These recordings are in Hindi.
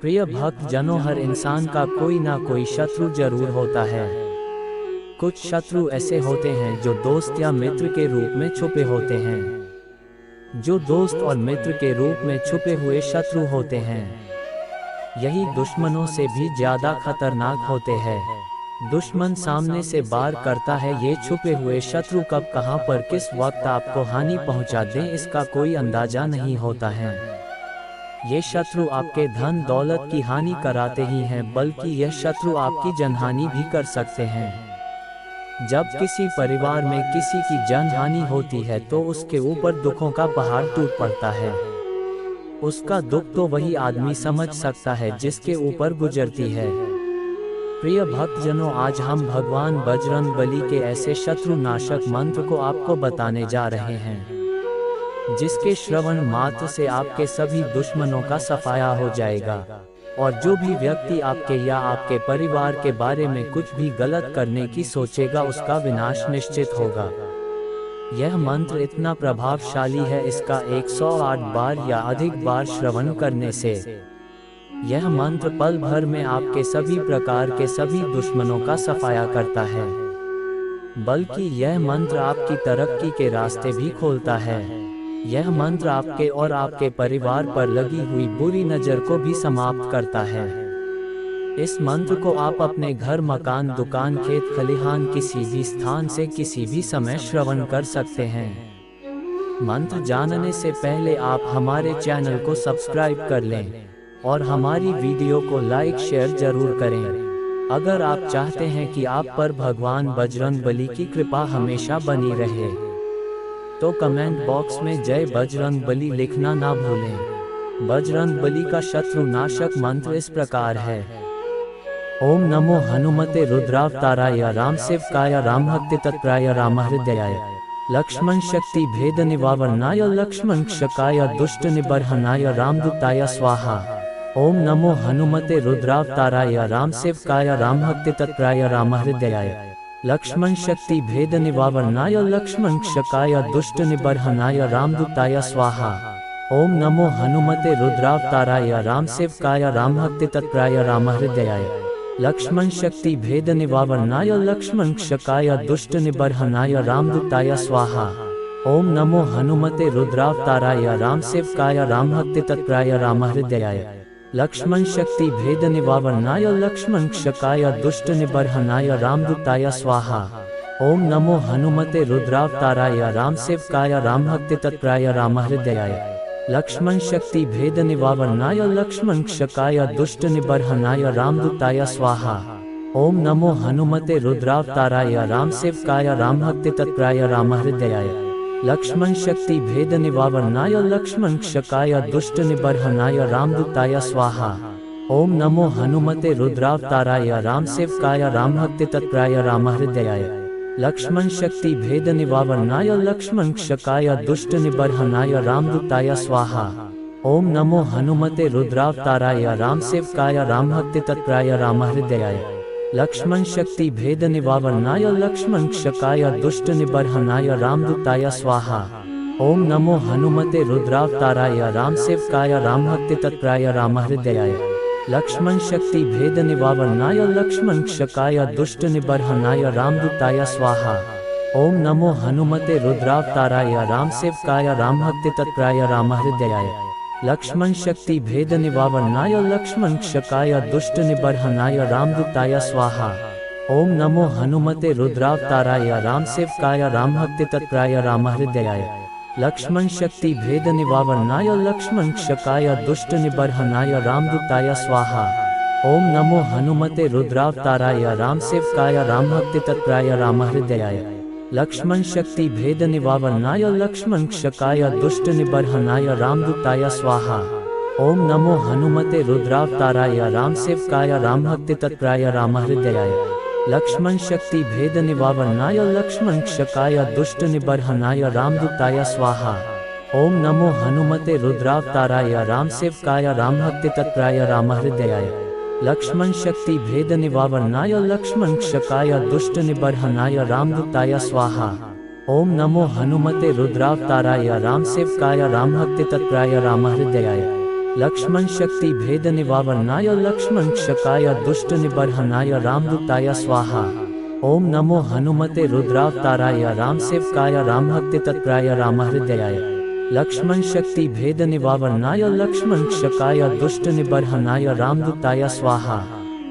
प्रिय भक्त जनों, हर इंसान का कोई ना कोई शत्रु जरूर होता है। कुछ शत्रु ऐसे होते हैं जो दोस्त या मित्र के रूप में छुपे होते हैं। जो दोस्त और मित्र के रूप में छुपे हुए शत्रु होते हैं, यही दुश्मनों से भी ज्यादा खतरनाक होते हैं। दुश्मन सामने से वार करता है, ये छुपे हुए शत्रु कब कहां पर किस वक्त आपको हानि पहुंचा दें, इसका कोई अंदाजा नहीं होता है। ये शत्रु आपके धन दौलत की हानि कराते ही हैं, बल्कि यह शत्रु आपकी जनहानि भी कर सकते हैं। जब किसी परिवार में किसी की जनहानि होती है तो उसके ऊपर दुखों का पहाड़ टूट पड़ता है। उसका दुख तो वही आदमी समझ सकता है जिसके ऊपर गुजरती है। प्रिय भक्तजनों, आज हम भगवान बजरंग बली के ऐसे शत्रु नाशक मंत्र को आपको बताने जा रहे हैं, जिसके श्रवण मात्र से आपके सभी दुश्मनों का सफाया हो जाएगा, और जो भी व्यक्ति आपके या आपके परिवार के बारे में कुछ भी गलत करने की सोचेगा, उसका विनाश निश्चित होगा। यह मंत्र इतना प्रभावशाली है, इसका 108 बार या अधिक बार श्रवण करने से यह मंत्र पल भर में आपके सभी प्रकार के सभी दुश्मनों का सफाया करता है। बल्कि यह मंत्र आपकी तरक्की के रास्ते भी खोलता है। यह मंत्र आपके और आपके परिवार पर लगी हुई बुरी नज़र को भी समाप्त करता है। इस मंत्र को आप अपने घर, मकान, दुकान, खेत, खलिहान, किसी भी स्थान से किसी भी समय श्रवण कर सकते हैं। मंत्र जानने से पहले आप हमारे चैनल को सब्सक्राइब कर लें और हमारी वीडियो को लाइक शेयर जरूर करें। अगर आप चाहते हैं कि आप पर भगवान बजरंग बली की कृपा हमेशा बनी रहे, तो कमेंट बॉक्स में जय बजरंग बली लिखना ना भूलें। बजरंग बली का शत्रु नाशक मंत्र इस प्रकार है। ओम नमो हनुमते रुद्रावताराय राम सेवकाय राम भक्ति तत्पराय राम हृदयाय लक्ष्मण शक्ति भेद निवारणाय लक्ष्मण क्षकाय दुष्ट निबर्हनाय रामदूताय स्वाहा। ओम नमो हनुमते रुद्रावताराय राम सेवकाय राम भक्ति तत्पराय राम हृदयाय लक्ष्मण शक्ति भेद निवारणाय लक्ष्मण क्षकाय दुष्ट निबर्हनाय रामदूताय स्वाहा। ओम नमो हनुमते रुद्रावताराय राम सेवकाय राम भक्ति तत्पराय राम हृदयाय लक्ष्मण शक्ति भेद निवारणाय लक्ष्मण क्षकाय दुष्ट निबर्हनाय रामदूताय स्वाहा। ओम नमो हनुमते रुद्रावताराय राम सेवकाय राम भक्ति तत्पराय राम हृदयाय लक्ष्मण शक्ति भेद निवारणाय लक्ष्मण क्षकाय दुष्ट निबर्हनाय रामदूताय स्वाहा। ओम नमो हनुमते रुद्रावताराय राम सेवकाय राम भक्ति तत्पराय राम हृदयाय लक्ष्मण शक्ति भेद निवारणाय लक्ष्मण क्षकाय दुष्ट निबर्हनाय रामदूताय स्वाहा। ओम नमो हनुमते रुद्रावताराय राम सेवकाय राम भक्ति तत्पराय राम हृदयाय लक्ष्मण शक्ति भेद निवारणाय लक्ष्मण क्षकाय दुष्ट निबर्हनाय रामदूताय स्वाहा। ओम नमो हनुमते रुद्रावताराय राम सेवकाय राम भक्ति तत्पराय राम हृदयाय लक्ष्मण शक्ति भेद निवारणाय लक्ष्मण क्षकाय दुष्ट निबर्हनाय रामदूताय स्वाहा। ओम नमो हनुमते रुद्रावताराय राम सेवकाय राम भक्ति तत्पराय राम हृदयाय लक्ष्मण शक्ति भेद निवारणाय लक्ष्मण क्षकाय दुष्ट निबर्हनाय रामदूताय स्वाहा। ओम नमो हनुमते रुद्रावताराय राम सेवकाय राम भक्ति तत्पराय राम हृदयाय लक्ष्मण शक्ति भेद निवारणाय लक्ष्मण क्षकाय दुष्ट निबर्हनाय रामदूताय स्वाहा। ओम नमो हनुमते रुद्रावताराय राम सेवकाय राम भक्ति तत्पराय राम हृदयाय लक्ष्मण शक्ति भेद निवारणाय लक्ष्मण क्षकाय दुष्ट निबर्हनाय रामदूताय स्वाहा। ओम नमो हनुमते रुद्रावताराय राम सेवकाय राम भक्ति तत्पराय राम हृदयाय लक्ष्मण शक्ति भेद निवारणाय लक्ष्मण क्षकाय दुष्ट निबर्हनाय रामदूताय स्वाहा। ओम नमो हनुमते रुद्रावताराय राम सेवकाय राम भक्ति तत्पराय राम हृदयाय लक्ष्मण शक्ति भेद निवारणाय लक्ष्मण क्षकाय दुष्ट निबर्हनाय रामदूताय स्वाहा। ओम नमो हनुमते रुद्रावताराय राम सेवकाय राम भक्ति तत्पराय राम हृदयाय लक्ष्मण शक्ति भेद निवारणाय लक्ष्मण क्षकाय दुष्ट निबर्हनाय रामदूताय स्वाहा। ओम नमो हनुमते रुद्रावताराय राम सेवकाय राम भक्ति तत्पराय राम हृदयाय लक्ष्मण शक्ति भेद निवारणाय लक्ष्मण क्षकाय दुष्ट निबर्हनाय रामदूताय स्वाहा। ओम नमो हनुमते रुद्रावताराय राम सेवकाय राम भक्ति तत्पराय राम हृदयाय लक्ष्मण शक्ति भेद निवारणाय लक्ष्मणक्षकाय दुष्ट निबर्हनाय रामदूताय स्वाहा। ओम नमो हनुमते रुद्रावताराय रामसेवकाय रामभक्ति तत्पराय रामहृदयाय। लक्ष्मण शक्ति भेद निवारणाय लक्ष्मणक्षकाय दुष्ट निबर्हनाय रामदूताय स्वाहा।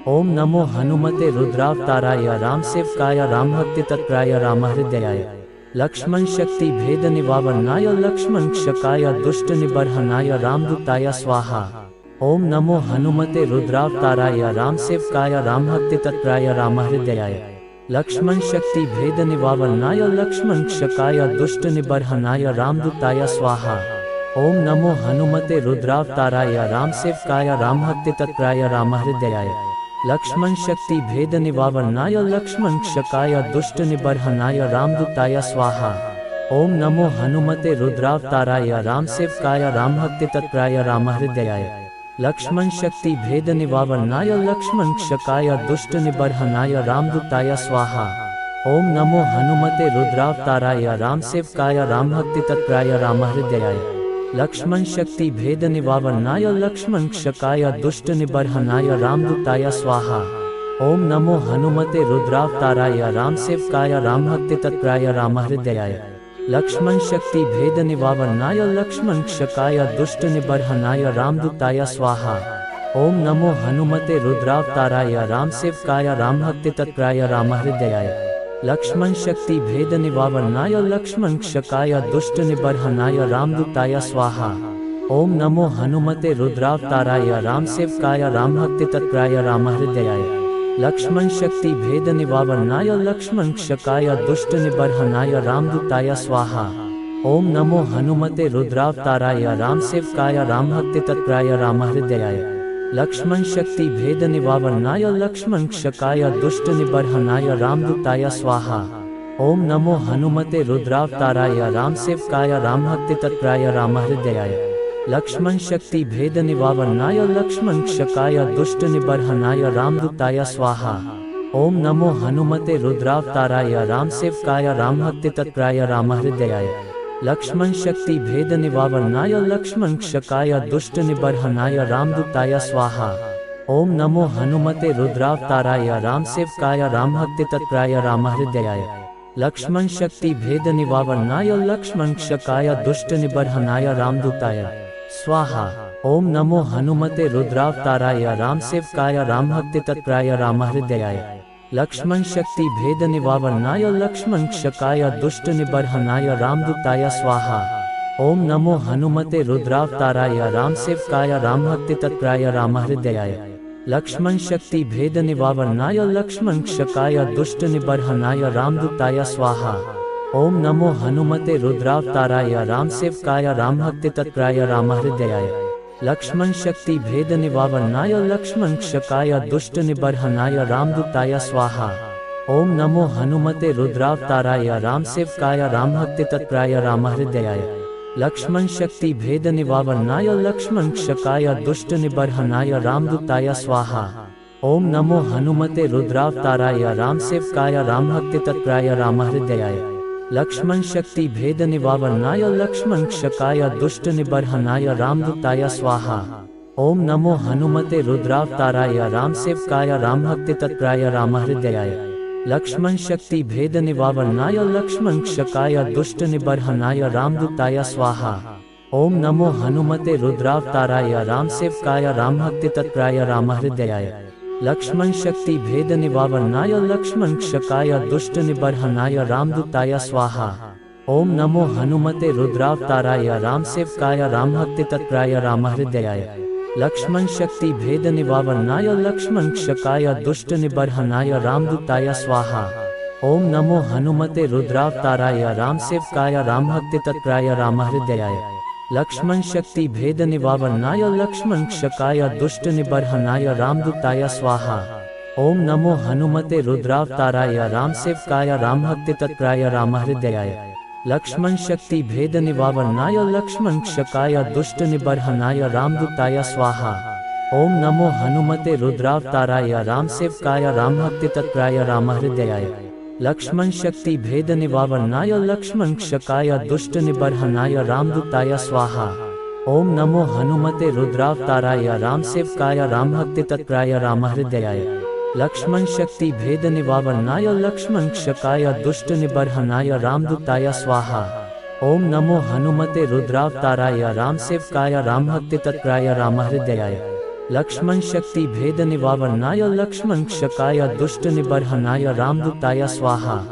ओम नमो हनुमते रुद्रावताराय रामसेवकाय रामभक्ति तत्पराय रामहृदयाय। लक्ष्मण शक्ति भेद निवारणाय लक्ष्मणक्षकाय दुष्ट निबर्हनाय रामदूताय स्वाहा। ओम नमो हनुमते रुद्रावताराय रामसेवकाय रामभक्ति तत्पराय रामहृदयाय। लक्ष्मण शक्ति भेद निवारणाय लक्ष्मणक्षकाय दुष्ट निबर्हनाय रामदूताय स्वाहा। ओम नमो हनुमते रुद्रावताराय रामसेवकाय रामभक्ति तत्पराय रामहृदयाय। लक्ष्मण शक्ति भेद निवारणाय लक्ष्मणक्षकाय दुष्ट निबर्हनाय रामदूताय स्वाहा। ओम नमो हनुमते रुद्रावताराय रामसेवकाय रामभक्ति तत्पराय रामहृदयाय। लक्ष्मण शक्ति भेद निवारणाय लक्ष्मणक्षकाय दुष्ट निबर्हनाय रामदूताय स्वाहा। ओम नमो हनुमते रुद्रावताराय रामसेवकाय रामभक्ति तत्पराय रामहृदयाय। लक्ष्मण शक्ति भेद निवारणाय लक्ष्मणक्षकाय दुष्ट निबर्हनाय रामदूताय स्वाहा। ओम नमो हनुमते रुद्रावताराय रामसेवकाय रामभक्ति तत्पराय रामहृदयाय। लक्ष्मण शक्ति भेद निवारणाय लक्ष्मणक्षकाय दुष्ट निबर्हनाय रामदूताय स्वाहा। ओम नमो हनुमते रुद्रावताराय रामसेवकाय रामभक्ति तत्पराय रामहृदयाय। लक्ष्मण शक्ति भेद निवारणाय लक्ष्मणक्षकाय दुष्ट निबर्हनाय रामदूताय स्वाहा। ओम नमो हनुमते रुद्रावताराय रामसेवकाय रामभक्ति तत्पराय रामहृदयाय। लक्ष्मण शक्ति भेद निवारणाय लक्ष्मणक्षकाय दुष्ट निबर्हनाय रामदूताय स्वाहा। ओम नमो हनुमते रुद्रावताराय रामसेवकाय रामभक्ति तत्पराय रामहृदयाय। लक्ष्मण शक्ति भेद निवारणाय लक्ष्मणक्षकाय दुष्ट निबर्हनाय रामदूताय स्वाहा। ओम नमो हनुमते रुद्रावताराय रामसेवकाय रामभक्ति तत्पराय रामहृदयाय। लक्ष्मण शक्ति भेद निवारणाय लक्ष्मणक्षकाय दुष्ट निबर्हनाय रामदूताय स्वाहा। ओम नमो हनुमते रुद्रावताराय रामसेवकाय रामभक्ति तत्पराय रामहृदयाय। लक्ष्मण शक्ति भेद निवारणाय लक्ष्मणक्षकाय दुष्ट निबर्हनाय रामदूताय स्वाहा। ओम नमो हनुमते रुद्रावताराय रामसेवकाय रामभक्ति तत्पराय रामहृदयाय। लक्ष्मण शक्ति भेद निवारणाय लक्ष्मणक्षकाय दुष्ट निबर्हनाय रामदूताय स्वाहा। ओम नमो हनुमते रुद्रावताराय रामसेवकाय रामभक्ति तत्पराय रामहृदयाय। लक्ष्मण शक्ति भेद निवारणाय लक्ष्मणक्षकाय दुष्ट निबर्हनाय रामदूताय स्वाहा। ओम नमो हनुमते रुद्रावताराय रामसेवकाय रामभक्ति तत्पराय रामहृदयाय। लक्ष्मण शक्ति भेद निवारणाय लक्ष्मणक्षकाय दुष्ट निबर्हनाय रामदूताय स्वाहा। ओम नमो हनुमते रुद्रावताराय रामसेवकाय रामभक्ति तत्पराय रामहृदयाय। लक्ष्मण शक्ति भेद निवारणाय लक्ष्मणक्षकाय दुष्ट निबर्हनाय रामदूताय स्वाहा। ओम नमो हनुमते रुद्रावताराय रामसेवकाय रामभक्ति तत्पराय रामहृदयाय। लक्ष्मण शक्ति भेद निवारणाय लक्ष्मणक्षकाय दुष्ट निबर्हनाय रामदूताय स्वाहा। ओम नमो हनुमते रुद्रावताराय रामसेवकाय रामभक्ति तत्पराय रामहृदयाय। लक्ष्मण शक्ति भेद निवारणाय लक्ष्मणक्षकाय दुष्ट निबर्हनाय रामदूताय स्वाहा। ओम नमो हनुमते रुद्रावताराय रामसेवकाय रामभक्ति तत्पराय रामहृदयाय। लक्ष्मण शक्ति भेद निवारणाय लक्ष्मणक्षकाय दुष्ट निबर्हनाय रामदूताय स्वाहा। ओम नमो हनुमते रुद्रावताराय रामसेवकाय रामभक्ति तत्पराय रामहृदयाय। लक्ष्मण शक्ति भेद निवारणाय लक्ष्मणक्षकाय दुष्ट निबर्हनाय रामदूताय स्वाहा। ओम नमो हनुमते रुद्रावताराय रामसेवकाय रामभक्ति तत्पराय रामहृदयाय। लक्ष्मण शक्ति भेद निवारणाय लक्ष्मणक्षकाय दुष्ट निबर्हनाय रामदूताय स्वाहा। ओम नमो हनुमते रुद्रावताराय रामसेवकाय रामभक्ति तत्पराय रामहृदयाय। लक्ष्मण शक्ति भेद निवारणाय लक्ष्मणक्षकाय दुष्ट निबर्हनाय रामदूताय स्वाहा। ओम नमो हनुमते रुद्रावताराय रामसेवकाय रामभक्ति तत्पराय रामहृदयाय। लक्ष्मण शक्ति भेद निवारणाय लक्ष्मणक्षकाय दुष्ट निबर्हनाय रामदूताय स्वाहा। ओम नमो हनुमते रुद्रावताराय रामसेवकाय रामभक्ति तत्पराय रामहृदयाय। लक्ष्मण शक्ति भेद निवारणाय लक्ष्मणक्षकाय दुष्ट निबर्हनाय रामदूताय स्वाहा। ओम नमो हनुमते रुद्रावताराय रामसेवकाय रामभक्तितत्पराय रामहृदयाय लक्ष्मण शक्ति भेद निवारणाय लक्ष्मण क्षकाय दुष्ट निबर्हनाय रामदूताय स्वाहा। ओम नमो हनुमते रुद्रावताराय रामसेवकाय रामभक्तितत्पराय रामहृदयाय लक्ष्मण शक्ति भेद निवारणाय लक्ष्मण क्षकाय दुष्ट निबर्हनाय रामदूताय स्वाहा।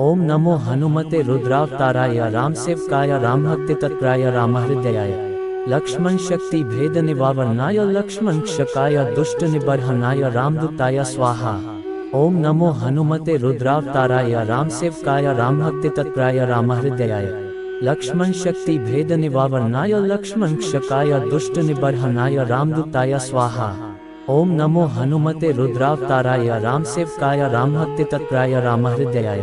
ओम नमो हनुमते रुद्रावताराय रामसेवकाय रामभक्तितत्पराय रामहृदयाय लक्ष्मण शक्ति भेद निवारणाय लक्ष्मण क्षकाय दुष्ट निबर्हनाय रामदूताय स्वाहा। ओम नमो हनुमते रुद्रावताराय रामसेवकाय रामभक्तितत्पराय रामहृदयाय लक्ष्मण शक्ति भेद निवारणाय लक्ष्मण क्षकाय दुष्ट निबर्हनाय रामदूताय स्वाहा। ओम नमो हनुमते रुद्रावताराय रामसेवकाय रामभक्तितत्पराय रामहृदयाय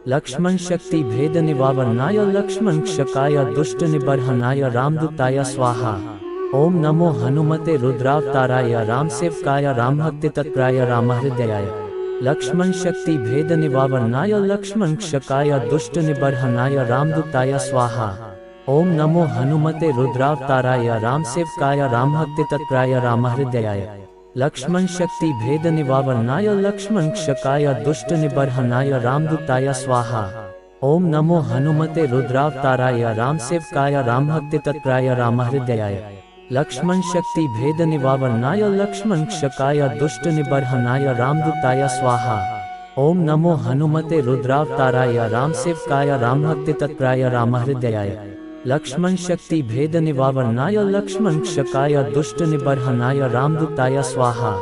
लक्ष्मण शक्ति भेद निवारणाय लक्ष्मण क्षकाय दुष्ट निबर्हनाय रामदूताय स्वाहा। ओम नमो हनुमते रुद्रावताराय रामसेवकाय रामभक्तितत्पराय रामहृदयाय लक्ष्मण शक्ति भेद निवारणाय लक्ष्मण क्षकाय दुष्ट निबर्हनाय रामदूताय स्वाहा। ओम नमो हनुमते रुद्रावताराय रामसेवकाय रामभक्तितत्पराय रामहृदयाय लक्ष्मण शक्ति भेद निवारणाय लक्ष्मण क्षकाय दुष्ट निबर्हनाय रामदूताय स्वाहा। ओम नमो हनुमते रुद्रावताराय रामसेवकाय रामभक्तितत्पराय रामहृदयाय लक्ष्मण शक्ति भेद निवारणाय लक्ष्मण क्षकाय दुष्ट निबर्हनाय रामदूताय स्वाहा। ओम नमो हनुमते रुद्रावताराय रामसेवकाय रामभक्तितत्पराय रामहृदयाय लक्ष्मण शक्ति भेद निवारणाय लक्ष्मण क्षकाय दुष्ट निबर्हनाय रामदूताय स्वाहा।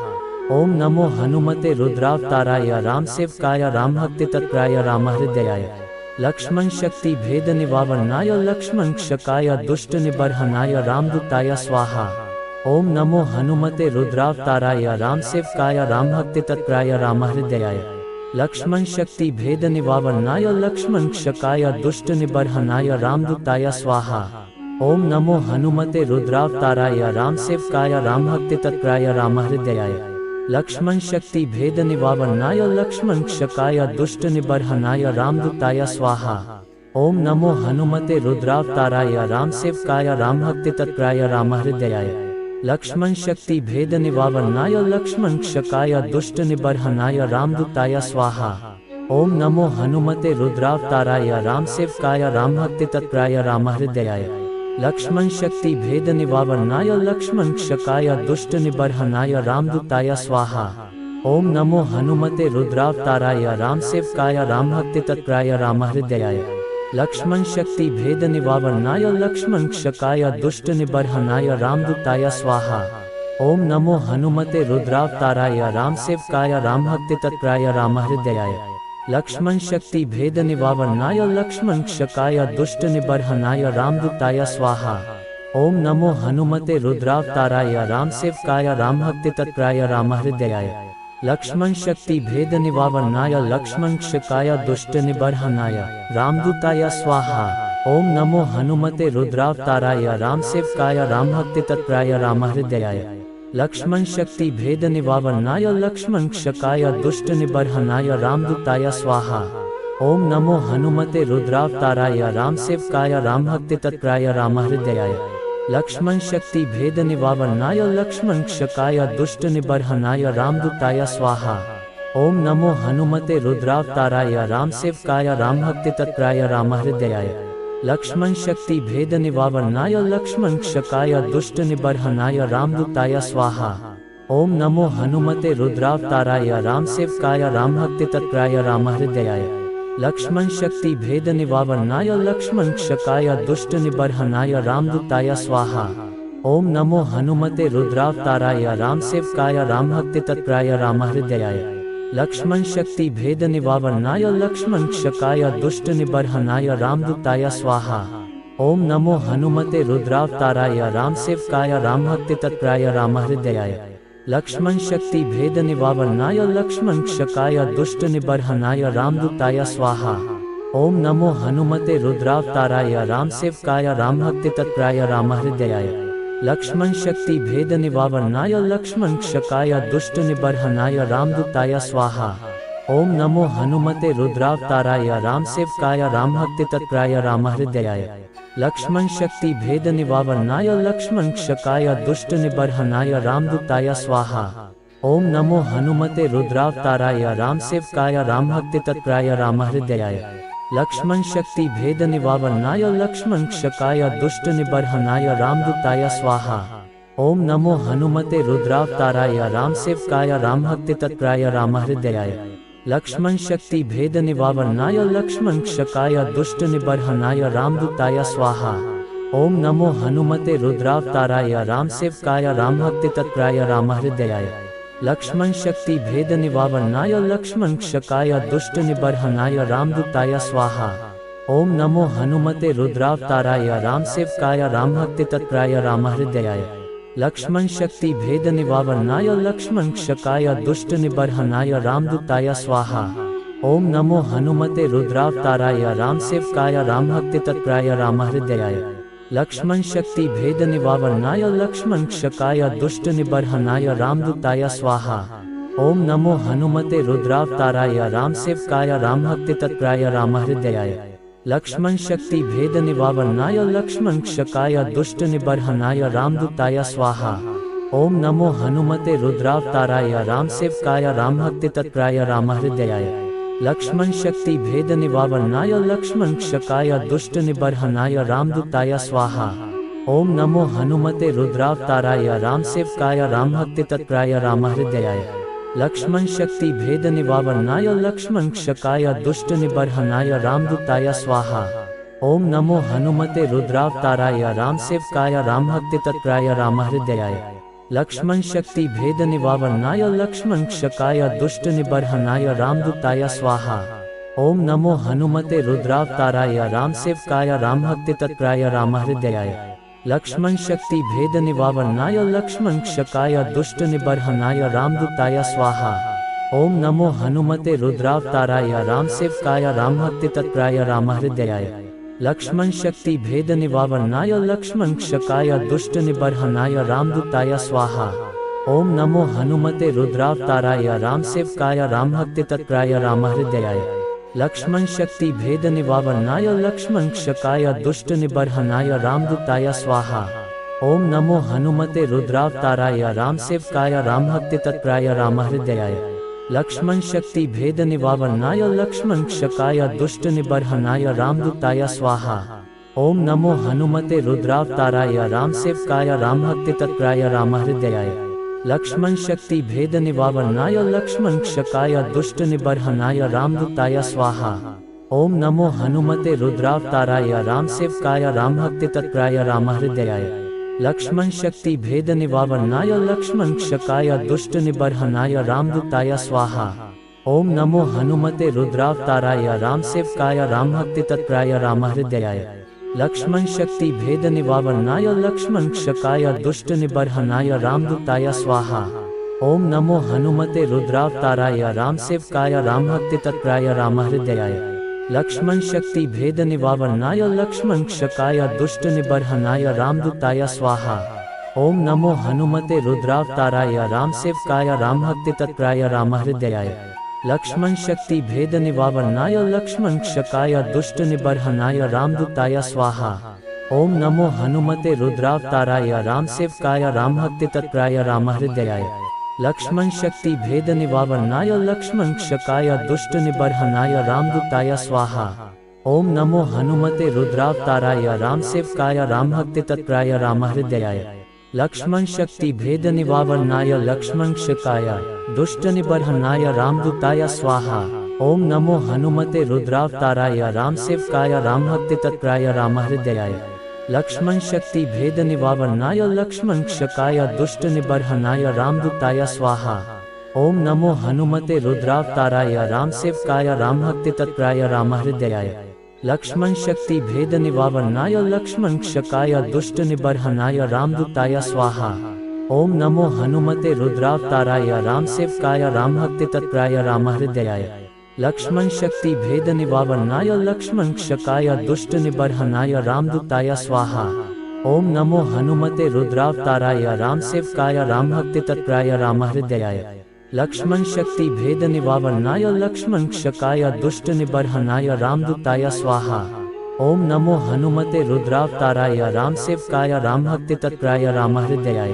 ओम नमो हनुमते रुद्रावताराय रामसेवकाय रामभक्तितत्पराय रामहृदयाय लक्ष्मण शक्ति भेद निवारणाय लक्ष्मण क्षकाय दुष्ट निबर्हनाय रामदूताय स्वाहा। ओम नमो हनुमते रुद्रावताराय रामसेवकाय रामभक्तितत्पराय रामहृदयाय लक्ष्मण शक्ति भेद निवारणाय लक्ष्मण क्षकाय दुष्ट निबर्हनाय रामदूताय स्वाहा। ओम नमो हनुमते रुद्रावताराय रामसेवकाय रामभक्तितत्पराय रामहृदयाय लक्ष्मण शक्ति भेद निवारणाय लक्ष्मण क्षकाय दुष्ट निबर्हनाय रामदूताय स्वाहा। ओम नमो हनुमते रुद्रावताराय रामसेवकाय रामभक्तितत्पराय रामहृदयाय लक्ष्मण शक्ति भेद निवारणाय लक्ष्मण क्षकाय दुष्ट निबर्हनाय रामदूताय स्वाहा। ओम नमो हनुमते रुद्रावताराय रामसेवकाय रामभक्तितत्पराय रामहृदयाय लक्ष्मण शक्ति भेद निवारणाय लक्ष्मण क्षकाय दुष्ट निबर्हनाय रामदूताय स्वाहा। ओम नमो हनुमते रुद्रावताराय रामसेवकाय रामभक्तितत्पराय रामहृदयाय लक्ष्मण शक्ति भेद निवारणाय लक्ष्मण क्षकाय दुष्ट निबर्हनाय रामदूताय स्वाहा। ओम नमो हनुमते रुद्रावताराय रामसेवकाय रामभक्तितत्पराय रामहृदयाय लक्ष्मण शक्ति भेद निवारणाय लक्ष्मण क्षकाय दुष्ट निबर्हनाय रामदूताय स्वाहा। ओम नमो हनुमते रुद्रावताराय रामसेवकाय रामभक्तितत्पराय रामहृदयाय लक्ष्मण शक्ति भेद निवारणाय लक्ष्मण क्षकाय दुष्ट निबर्हनाय रामदूताय स्वाहा। ओम नमो हनुमते रुद्रावताराय रामसेवकाय रामभक्तितत्पराय रामहृदयाय लक्ष्मण शक्ति भेद निवारणाय लक्ष्मण क्षकाय दुष्ट निबर्हनाय रामदूताय स्वाहा। ओम नमो हनुमते रुद्रावताराय रामसेवकाय रामभक्तितत्पराय रामहृदयाय लक्ष्मण शक्ति भेद निवारणाय लक्ष्मण क्षकाय दुष्ट निबर्हनाय रामदूताय स्वाहा। ओम नमो हनुमते रुद्रावताराय रामसेवकाय रामभक्तितत्पराय रामहृदयाय लक्ष्मण शक्ति भेद निवारणाय लक्ष्मण क्षकाय दुष्ट निबर्हनाय रामदूताय स्वाहा। ओम नमो हनुमते रुद्रावताराय रामसेवकाय रामभक्तितत्पराय रामहृदयाय लक्ष्मण शक्ति भेद निवारणाय लक्ष्मण क्षकाय दुष्ट निबर्हनाय रामदूताय स्वाहा। ओम नमो हनुमते रुद्रावताराय रामसेवकाय रामभक्तितत्पराय रामहृदयाय लक्ष्मण शक्ति भेद निवारणाय लक्ष्मण क्षकाय दुष्ट निबर्हनाय रामदूताय स्वाहा। ओम नमो हनुमते रुद्रावताराय रामसेवकाय रामभक्तितत्पराय रामहृदयाय लक्ष्मण शक्ति भेद निवारणाय लक्ष्मण क्षकाय दुष्ट निबर्हनाय रामदूताय स्वाहा। ओम नमो हनुमते रुद्रावताराय रामसेवकाय रामभक्तितत्पराय रामहृदयाय लक्ष्मण शक्ति भेद निवारणाय लक्ष्मण क्षकाय दुष्ट निबर्हनाय रामदूताय स्वाहा। ओम नमो हनुमते रुद्रावताराय रामसेवकाय रामभक्तितत्पराय रामहृदयाय लक्ष्मण शक्ति भेद निवारणाय लक्ष्मण क्षकाय दुष्ट निबर्हनाय रामदूताय स्वाहा। ओम नमो हनुमते रुद्रावताराय रामसेवकाय रामभक्ति तत्पराय रामहृदयाय। लक्ष्मण शक्ति भेद निवारणाय लक्ष्मण क्षकाय दुष्ट निबर्हनाय रामदूताय स्वाहा। ओम नमो हनुमते रुद्रावताराय रामसेवकाय रामभक्ति तत्पराय रामहृदयाय। लक्ष्मण शक्ति भेद निवारणाय लक्ष्मण क्षकाय दुष्ट निबर्हनाय रामदूताय स्वाहा। ओम नमो हनुमते रुद्रावताराय रामसेवकाय रामभक्ति तत्पराय रामहृदयाय। लक्ष्मण शक्ति भेद निवारणाय लक्ष्मण क्षकाय दुष्ट निबर्हनाय रामदूताय स्वाहा। ओम नमो हनुमते रुद्रावताराय रामसेवकाय रामभक्ति तत्पराय रामहृदयाय। लक्ष्मण शक्ति भेद निवारणाय लक्ष्मण क्षकाय दुष्ट निबर्हनाय रामदूताय स्वाहा। ओम नमो हनुमते रुद्रावताराय रामसेवकाय रामभक्ति तत्पराय रामहृदयाय। लक्ष्मण शक्ति भेद निवारणाय लक्ष्मण क्षकाय दुष्ट निबर्हनाय रामदूताय स्वाहा। ओम नमो हनुमते रुद्रावताराय रामसेवकाय रामभक्ति तत्पराय रामहृदयाय। लक्ष्मण शक्ति भेद निवारणाय लक्ष्मण क्षकाय दुष्ट निबर्हनाय रामदूताय स्वाहा। ओम नमो हनुमते रुद्रावताराय रामसेवकाय रामभक्ति तत्पराय रामहृदयाय। लक्ष्मण शक्ति भेद निवारणाय लक्ष्मण क्षकाय दुष्ट निबर्हनाय रामदूताय स्वाहा। ओम नमो हनुमते रुद्रावताराय रामसेवकाय रामभक्ति तत्पराय रामहृदयाय। लक्ष्मण शक्ति भेद निवारणाय लक्ष्मण क्षकाय दुष्ट निबर्हनाय रामदूताय स्वाहा। ओम नमो हनुमते रुद्रावताराय रामसेवकाय रामभक्ति तत्पराय रामहृदयाय। लक्ष्मण शक्ति भेद निवारणाय लक्ष्मण क्षकाय दुष्ट निबर्हनाय रामदूताय स्वाहा। ओम नमो हनुमते रुद्रावताराय रामसेवकाय रामभक्ति तत्पराय रामहृदयाय। लक्ष्मण शक्ति भेद निवारणाय लक्ष्मण क्षकाय दुष्ट निबर्हनाय रामदूताय स्वाहा। ओम नमो हनुमते रुद्रावताराय रामसेवकाय रामभक्ति तत्पराय रामहृदयाय। लक्ष्मण शक्ति भेद निवारणाय लक्ष्मण क्षकाय दुष्ट निबर्हनाय रामदूताय स्वाहा। ओम नमो हनुमते रुद्रावताराय रामसेवकाय रामभक्ति तत्पराय रामहृदयाय। लक्ष्मण शक्ति भेद निवारणाय लक्ष्मण क्षकाय दुष्ट निबर्हनाय रामदूताय स्वाहा। ओम नमो हनुमते रुद्रावताराय रामसेवकाय रामभक्ति तत्पराय रामहृदयाय। लक्ष्मण शक्ति भेद निवारणाय लक्ष्मण क्षकाय दुष्ट निबर्हनाय रामदूताय स्वाहा। ओम नमो हनुमते रुद्रावताराय रामसेवकाय रामभक्ति तत्पराय रामहृदयाय। लक्ष्मण शक्ति भेद निवारणाय लक्ष्मण क्षकाय दुष्ट निबर्हनाय रामदूताय स्वाहा। ओम नमो हनुमते रुद्रावताराय रामसेवकाय रामभक्ति तत्पराय रामहृदयाय। लक्ष्मण शक्ति भेद निवारणाय लक्ष्मण क्षकाय दुष्ट निबर्हनाय रामदूताय स्वाहा। ओम नमो हनुमते रुद्रावताराय रामसेवकाय रामभक्ति तत्पराय रामहृदयाय। लक्ष्मण शक्ति भेद निवारणाय लक्ष्मण क्षकाय दुष्ट निबर्हनाय रामदूताय स्वाहा। ओम नमो हनुमते रुद्रावताराय रामसेवकाय रामभक्ति तत्पराय रामहृदयाय। लक्ष्मण शक्ति भेद निवारणाय लक्ष्मण क्षकाय दुष्ट निबर्हनाय रामदूताय स्वाहा। ओम नमो हनुमते रुद्रावताराय रामसेवकाय रामभक्ति तत्पराय रामहृदयाय। लक्ष्मण शक्ति भेद निवारणाय लक्ष्मण क्षकाय दुष्ट निबर्हनाय रामदूताय स्वाहा। ओम नमो हनुमते रुद्रावताराय रामसेवकाय रामभक्ति तत्पराय रामहृदयाय। लक्ष्मण शक्ति भेद निवारणाय लक्ष्मण क्षकाय दुष्ट निबर्हनाय रामदूताय स्वाहा। ओम नमो हनुमते रुद्रावताराय रामसेवकाय रामभक्ति तत्पराय रामहृदयाय। लक्ष्मण शक्ति भेद निवारणाय लक्ष्मण क्षकाय दुष्ट निबर्हनाय रामदूताय स्वाहा। ओम नमो हनुमते रुद्रावताराय रामसेवकाय रामभक्ति तत्पराय रामहृदयाय। लक्ष्मण शक्ति भेद निवारणाय लक्ष्मण क्षकाय दुष्ट निबर्हनाय रामदूताय स्वाहा। ओम नमो हनुमते रुद्रावताराय रामसेवकाय रामभक्ति तत्पराय रामहृदयाय। लक्ष्मण शक्ति भेद निवारणाय लक्ष्मण क्षकाय दुष्ट निबर्हनाय रामदूताय स्वाहा। ओम नमो हनुमते रुद्रावताराय रामसेवकाय रामभक्ति तत्पराय रामहृदयाय। लक्ष्मण शक्ति भेद निवारणाय लक्ष्मण क्षकाय दुष्ट निबर्हनाय रामदूताय स्वाहा। ओम नमो हनुमते रुद्रावताराय रामसेवकाय रामभक्ति तत्पराय रामहृदयाय। लक्ष्मण शक्ति भेद निवारणाय लक्ष्मण क्षकाय दुष्ट निबर्हनाय रामदूताय स्वाहा। ओम नमो हनुमते रुद्रावताराय रामसेवकाय रामभक्तितत्पराय रामहृदयाय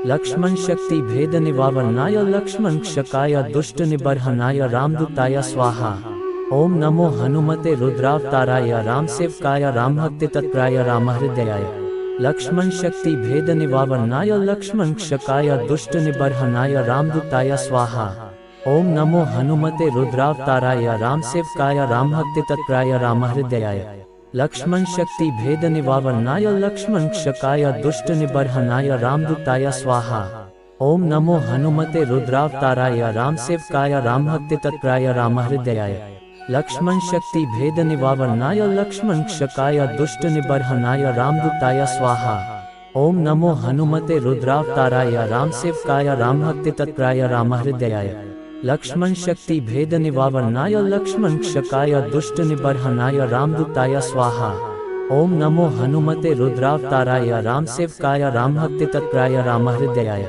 लक्ष्मण शक्ति भेद निवारणाय लक्ष्मण क्षकाय दुष्ट निबर्हनाय रामदूताय स्वाहा। ओम नमो हनुमते रुद्रावताराय रामसेवकाय रामभक्तितत्पराय रामहृदयाय लक्ष्मण शक्ति भेद निवारणाय लक्ष्मण क्षकाय दुष्ट निबर्हनाय रामदूताय स्वाहा। ओम नमो हनुमते रुद्रावताराय रामसेवकाय रामभक्तितत्पराय रामहृदयाय लक्ष्मण शक्ति भेद निवारणाय लक्ष्मण क्षकाय दुष्ट निबर्हनाय रामदूताय स्वाहा। ओम नमो हनुमते रुद्रावताराय रामसेवकाय रामभक्तितत्पराय रामहृदयाय लक्ष्मण शक्ति भेद निवारणाय लक्ष्मण क्षकाय दुष्ट निबर्हनाय रामदूताय स्वाहा। ओम नमो हनुमते रुद्रावताराय रामसेवकाय रामभक्तितत्पराय रामहृदयाय लक्ष्मण शक्ति भेद निवारणाय लक्ष्मण क्षकाय दुष्ट निबर्हनाय रामदूताय स्वाहा। ओम नमो हनुमते रुद्रावताराय रामसेवकाय रामभक्तितत्पराय रामहृदयाय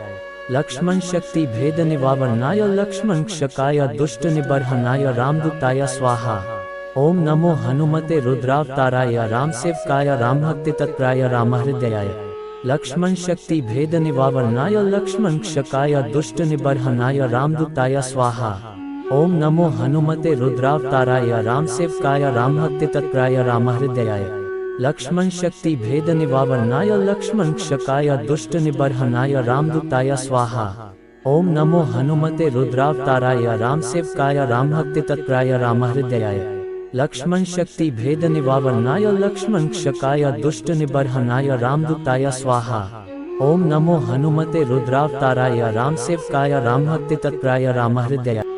लक्ष्मण शक्ति भेद निवारणाय लक्ष्मण क्षकाय दुष्ट निबर्हनाय रामदूताय स्वाहा। ओम नमो हनुमते रुद्रावताराय रामसेवकाय रामभक्तितत्पराय रामहृदयाय लक्ष्मण शक्ति भेद निवारणाय लक्ष्मण क्षकाय दुष्ट निबर्हनाय रामदूताय स्वाहा। ओम नमो हनुमते रुद्रावताराय रामसेवकाय रामभक्तितत्पराय रामहृदयाय लक्ष्मण शक्ति भेद निवारणाय लक्ष्मण क्षकाय दुष्ट निबर्हनाय रामदूताय स्वाहा। ओम नमो हनुमते रुद्रावताराय रामसेवकाय रामभक्तितत्पराय रामहृदयाय लक्ष्मण शक्ति भेद निवारणाय लक्ष्मण क्षकाय दुष्ट निबर्हनाय रामदूताय स्वाहा। ओम नमो हनुमते रुद्रावताराय रामसेवकाय रामभक्तितत्पराय रामहृदयाय